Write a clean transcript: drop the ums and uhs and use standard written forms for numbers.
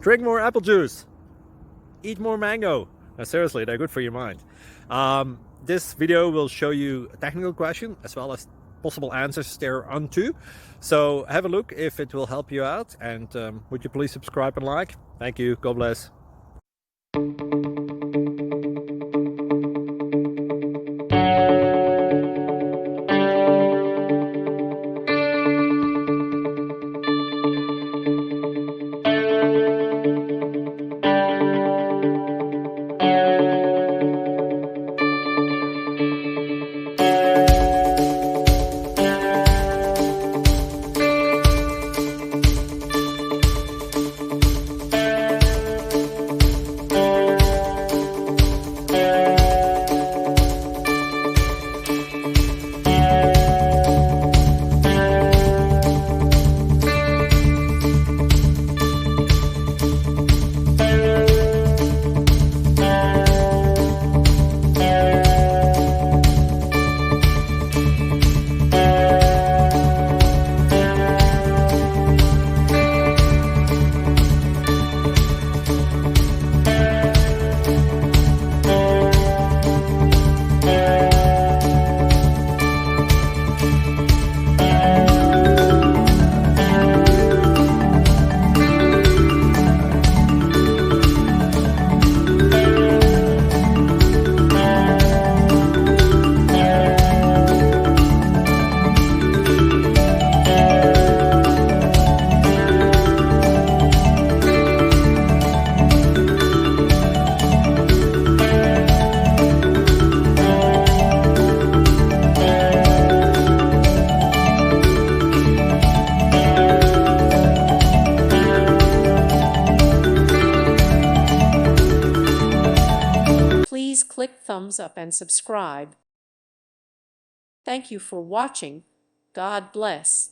Drink more apple juice. Eat more mango. Now, seriously, they're good for your mind. This video will show you a technical question as well as possible answers thereunto. So have a look if it will help you out, and would you please subscribe and like? Thank you. God bless. Please click thumbs up and subscribe. Thank you for watching. God bless.